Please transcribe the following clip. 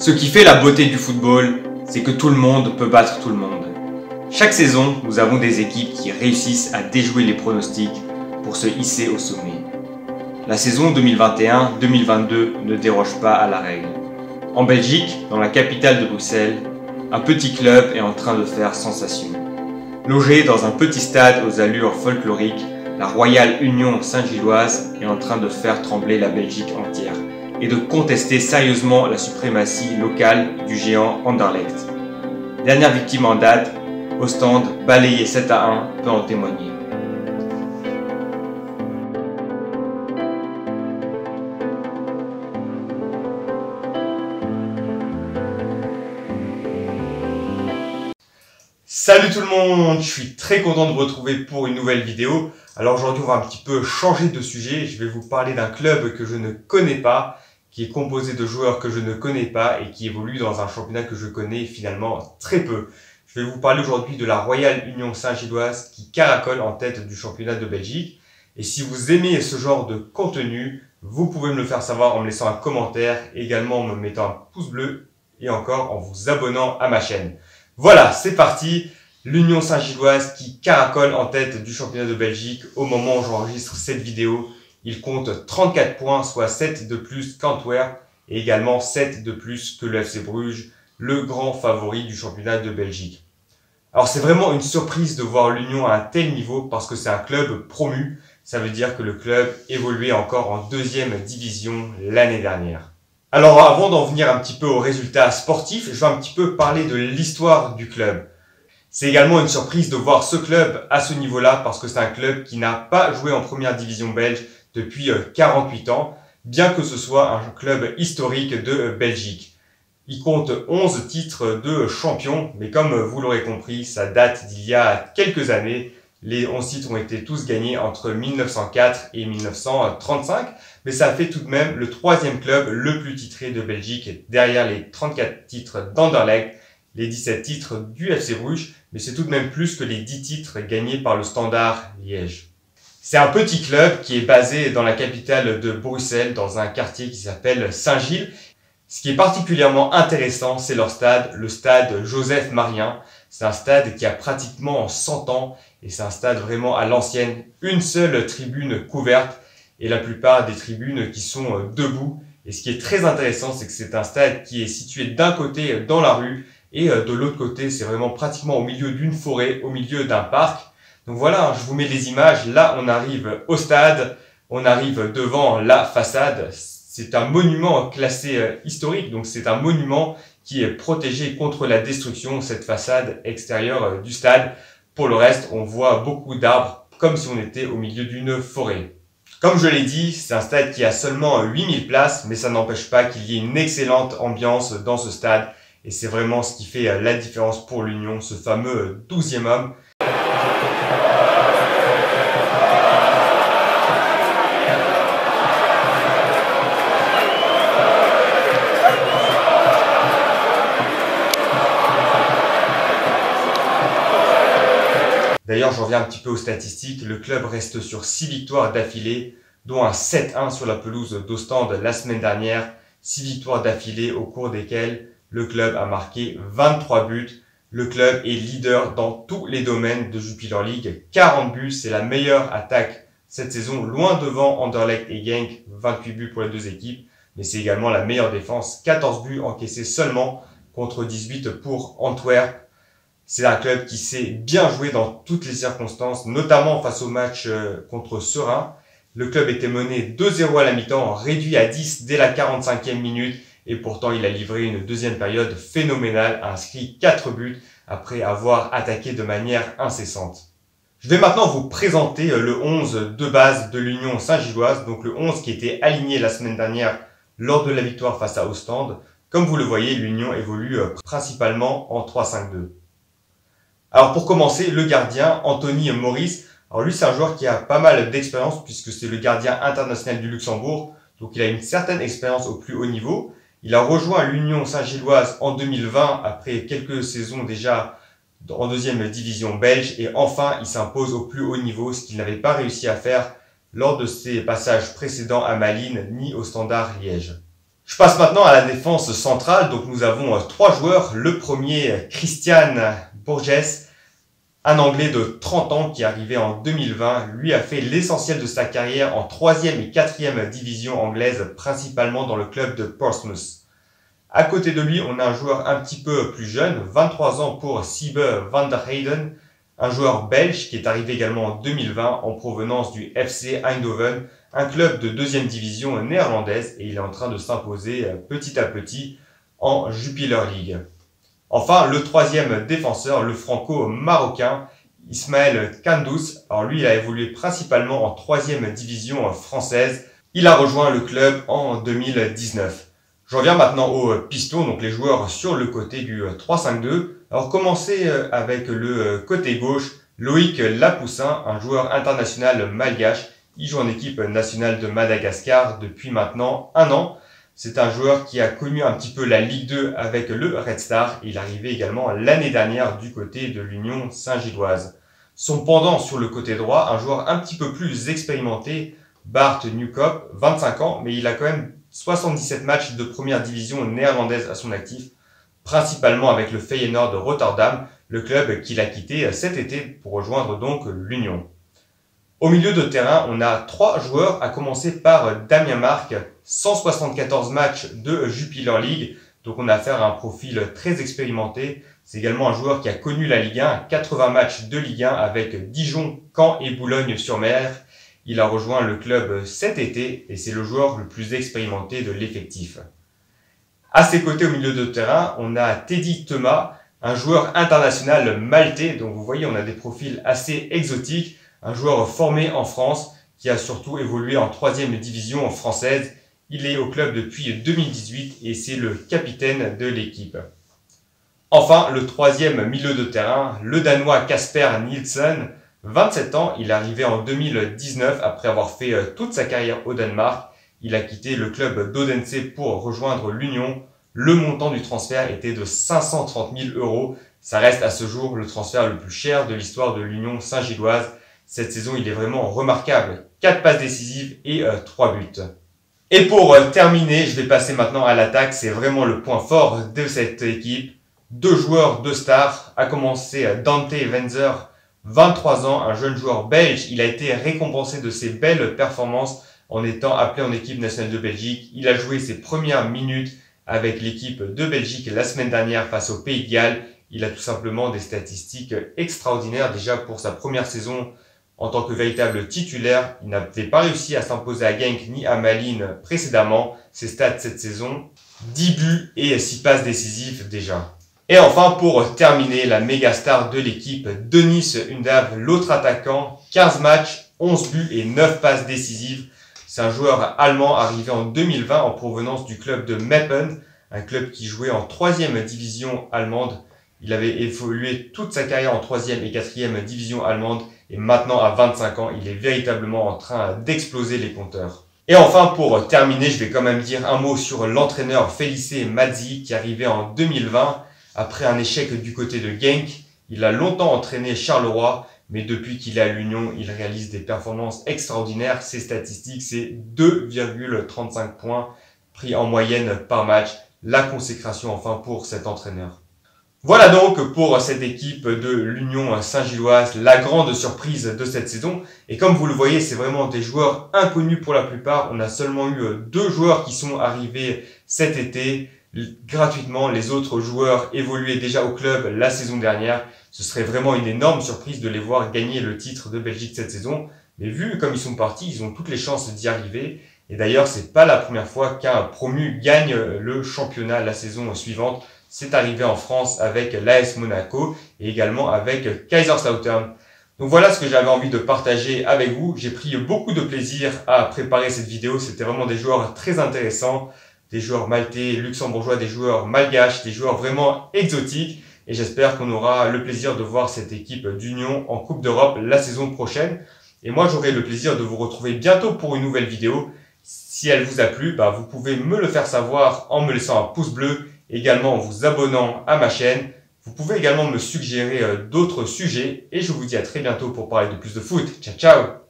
Ce qui fait la beauté du football, c'est que tout le monde peut battre tout le monde. Chaque saison, nous avons des équipes qui réussissent à déjouer les pronostics pour se hisser au sommet. La saison 2021-2022 ne déroge pas à la règle. En Belgique, dans la capitale de Bruxelles, un petit club est en train de faire sensation. Logé dans un petit stade aux allures folkloriques, la Royale Union Saint-Gilloise est en train de faire trembler la Belgique entière et de contester sérieusement la suprématie locale du géant Anderlecht. Dernière victime en date, Ostende, balayé 7-1, peut en témoigner. Salut tout le monde, je suis très content de vous retrouver pour une nouvelle vidéo. Alors aujourd'hui on va un petit peu changer de sujet, je vais vous parler d'un club que je ne connais pas, qui est composé de joueurs que je ne connais pas et qui évolue dans un championnat que je connais finalement très peu. Je vais vous parler aujourd'hui de la Royale Union Saint-Gilloise qui caracole en tête du championnat de Belgique. Et si vous aimez ce genre de contenu, vous pouvez me le faire savoir en me laissant un commentaire, également en me mettant un pouce bleu et encore en vous abonnant à ma chaîne. Voilà, c'est parti. L'Union Saint-Gilloise qui caracole en tête du championnat de Belgique au moment où j'enregistre cette vidéo. Il compte 34 points, soit 7 de plus qu'Antwerp et également 7 de plus que le FC Bruges, le grand favori du championnat de Belgique. Alors c'est vraiment une surprise de voir l'Union à un tel niveau parce que c'est un club promu. Ça veut dire que le club évoluait encore en deuxième division l'année dernière. Alors avant d'en venir un petit peu aux résultats sportifs, je vais un petit peu parler de l'histoire du club. C'est également une surprise de voir ce club à ce niveau-là parce que c'est un club qui n'a pas joué en première division belge depuis 48 ans, bien que ce soit un club historique de Belgique. Il compte 11 titres de champion, mais comme vous l'aurez compris, ça date d'il y a quelques années. Les 11 titres ont été tous gagnés entre 1904 et 1935, mais ça fait tout de même le troisième club le plus titré de Belgique, derrière les 34 titres d'Anderlecht, les 17 titres du FC Bruges, mais c'est tout de même plus que les 10 titres gagnés par le Standard Liège. C'est un petit club qui est basé dans la capitale de Bruxelles, dans un quartier qui s'appelle Saint-Gilles. Ce qui est particulièrement intéressant, c'est leur stade, le stade Joseph Marien. C'est un stade qui a pratiquement 100 ans et c'est un stade vraiment à l'ancienne. Une seule tribune couverte et la plupart des tribunes qui sont debout. Et ce qui est très intéressant, c'est que c'est un stade qui est situé d'un côté dans la rue et de l'autre côté, c'est vraiment pratiquement au milieu d'une forêt, au milieu d'un parc. Donc voilà, je vous mets les images. Là, on arrive au stade, on arrive devant la façade. C'est un monument classé historique, donc c'est un monument qui est protégé contre la destruction, cette façade extérieure du stade. Pour le reste, on voit beaucoup d'arbres, comme si on était au milieu d'une forêt. Comme je l'ai dit, c'est un stade qui a seulement 8000 places, mais ça n'empêche pas qu'il y ait une excellente ambiance dans ce stade. Et c'est vraiment ce qui fait la différence pour l'Union, ce fameux 12e homme. D'ailleurs, je reviens un petit peu aux statistiques. Le club reste sur 6 victoires d'affilée, dont un 7-1 sur la pelouse d'Ostende la semaine dernière. 6 victoires d'affilée au cours desquelles le club a marqué 23 buts. Le club est leader dans tous les domaines de Jupiler League. 40 buts, c'est la meilleure attaque cette saison, loin devant Anderlecht et Genk, 28 buts pour les deux équipes. Mais c'est également la meilleure défense, 14 buts encaissés seulement contre 18 pour Antwerp. C'est un club qui sait bien jouer dans toutes les circonstances, notamment face au match contre Serein. Le club était mené 2-0 à la mi-temps, réduit à 10 dès la 45e minute. Et pourtant, il a livré une deuxième période phénoménale, a inscrit 4 buts après avoir attaqué de manière incessante. Je vais maintenant vous présenter le 11 de base de l'Union Saint-Gilloise, donc le 11 qui était aligné la semaine dernière lors de la victoire face à Ostende. Comme vous le voyez, l'Union évolue principalement en 3-5-2. Alors pour commencer, le gardien, Anthony Maurice. Alors lui, c'est un joueur qui a pas mal d'expérience puisque c'est le gardien international du Luxembourg. Donc il a une certaine expérience au plus haut niveau. Il a rejoint l'Union Saint-Gilloise en 2020 après quelques saisons déjà en deuxième division belge. Et enfin, il s'impose au plus haut niveau, ce qu'il n'avait pas réussi à faire lors de ses passages précédents à Malines ni au Standard Liège. Je passe maintenant à la défense centrale. Donc nous avons trois joueurs. Le premier, Christian Borges, un Anglais de 30 ans qui est arrivé en 2020. Lui a fait l'essentiel de sa carrière en 3e et 4e division anglaise, principalement dans le club de Portsmouth. À côté de lui, on a un joueur un petit peu plus jeune, 23 ans pour Siebe van der Heyden, un joueur belge qui est arrivé également en 2020 en provenance du FC Eindhoven, un club de 2e division néerlandaise, et il est en train de s'imposer petit à petit en Jupiler League. Enfin, le troisième défenseur, le franco-marocain, Ismaël Kandous. Alors lui, il a évolué principalement en 3e division française. Il a rejoint le club en 2019. J'en viens maintenant aux pistons, donc les joueurs sur le côté du 3-5-2. Alors commencer avec le côté gauche, Loïc Lapoussin, un joueur international malgache. Il joue en équipe nationale de Madagascar depuis maintenant 1 an. C'est un joueur qui a connu un petit peu la Ligue 2 avec le Red Star. Il est arrivé également l'année dernière du côté de l'Union Saint-Gilloise. Son pendant sur le côté droit, un joueur un petit peu plus expérimenté, Bart Newcop, 25 ans, mais il a quand même 77 matchs de première division néerlandaise à son actif, principalement avec le Feyenoord de Rotterdam, le club qu'il a quitté cet été pour rejoindre donc l'Union. Au milieu de terrain, on a 3 joueurs, à commencer par Damien Marc, 174 matchs de Jupiler League, donc on a affaire à un profil très expérimenté. C'est également un joueur qui a connu la Ligue 1, 80 matchs de Ligue 1 avec Dijon, Caen et Boulogne-sur-Mer. Il a rejoint le club cet été et c'est le joueur le plus expérimenté de l'effectif. À ses côtés au milieu de terrain, on a Teddy Thomas, un joueur international maltais. Donc vous voyez, on a des profils assez exotiques. Un joueur formé en France qui a surtout évolué en 3e division française. Il est au club depuis 2018 et c'est le capitaine de l'équipe. Enfin, le troisième milieu de terrain, le Danois Kasper Nielsen, 27 ans. Il est arrivé en 2019 après avoir fait toute sa carrière au Danemark. Il a quitté le club d'Odense pour rejoindre l'Union. Le montant du transfert était de 530 000 €. Ça reste à ce jour le transfert le plus cher de l'histoire de l'Union Saint-Gilloise. Cette saison, il est vraiment remarquable. 4 passes décisives et 3 buts. Et pour terminer, je vais passer maintenant à l'attaque. C'est vraiment le point fort de cette équipe. 2 joueurs, 2 stars. À commencer Dante Wenzer, 23 ans, un jeune joueur belge. Il a été récompensé de ses belles performances en étant appelé en équipe nationale de Belgique. Il a joué ses premières minutes avec l'équipe de Belgique la semaine dernière face au Pays de Galles. Il a tout simplement des statistiques extraordinaires déjà pour sa première saison. En tant que véritable titulaire, il n'avait pas réussi à s'imposer à Genk ni à Malines précédemment. Ses stats cette saison, 10 buts et 6 passes décisives déjà. Et enfin, pour terminer, la méga star de l'équipe, Denis Undav, l'autre attaquant, 15 matchs, 11 buts et 9 passes décisives. C'est un joueur allemand arrivé en 2020 en provenance du club de Meppen, un club qui jouait en 3e division allemande. Il avait évolué toute sa carrière en 3e et 4e division allemande. Et maintenant, à 25 ans, il est véritablement en train d'exploser les compteurs. Et enfin, pour terminer, je vais quand même dire un mot sur l'entraîneur Felice Mazzi qui est arrivé en 2020. Après un échec du côté de Genk, il a longtemps entraîné Charleroi, mais depuis qu'il est à l'Union, il réalise des performances extraordinaires. Ses statistiques, c'est 2,35 points pris en moyenne par match. La consécration enfin pour cet entraîneur. Voilà donc pour cette équipe de l'Union Saint-Gilloise, la grande surprise de cette saison. Et comme vous le voyez, c'est vraiment des joueurs inconnus pour la plupart. On a seulement eu 2 joueurs qui sont arrivés cet été gratuitement. Les autres joueurs évoluaient déjà au club la saison dernière. Ce serait vraiment une énorme surprise de les voir gagner le titre de Belgique cette saison. Mais vu comme ils sont partis, ils ont toutes les chances d'y arriver. Et d'ailleurs, c'est pas la première fois qu'un promu gagne le championnat la saison suivante. C'est arrivé en France avec l'AS Monaco et également avec Kaiserslautern. Donc voilà ce que j'avais envie de partager avec vous. J'ai pris beaucoup de plaisir à préparer cette vidéo. C'était vraiment des joueurs très intéressants, des joueurs maltais, luxembourgeois, des joueurs malgaches, des joueurs vraiment exotiques. Et j'espère qu'on aura le plaisir de voir cette équipe d'Union en Coupe d'Europe la saison prochaine. Et moi, j'aurai le plaisir de vous retrouver bientôt pour une nouvelle vidéo. Si elle vous a plu, vous pouvez me le faire savoir en me laissant un pouce bleu, également en vous abonnant à ma chaîne. Vous pouvez également me suggérer d'autres sujets et je vous dis à très bientôt pour parler de plus de foot. Ciao, ciao!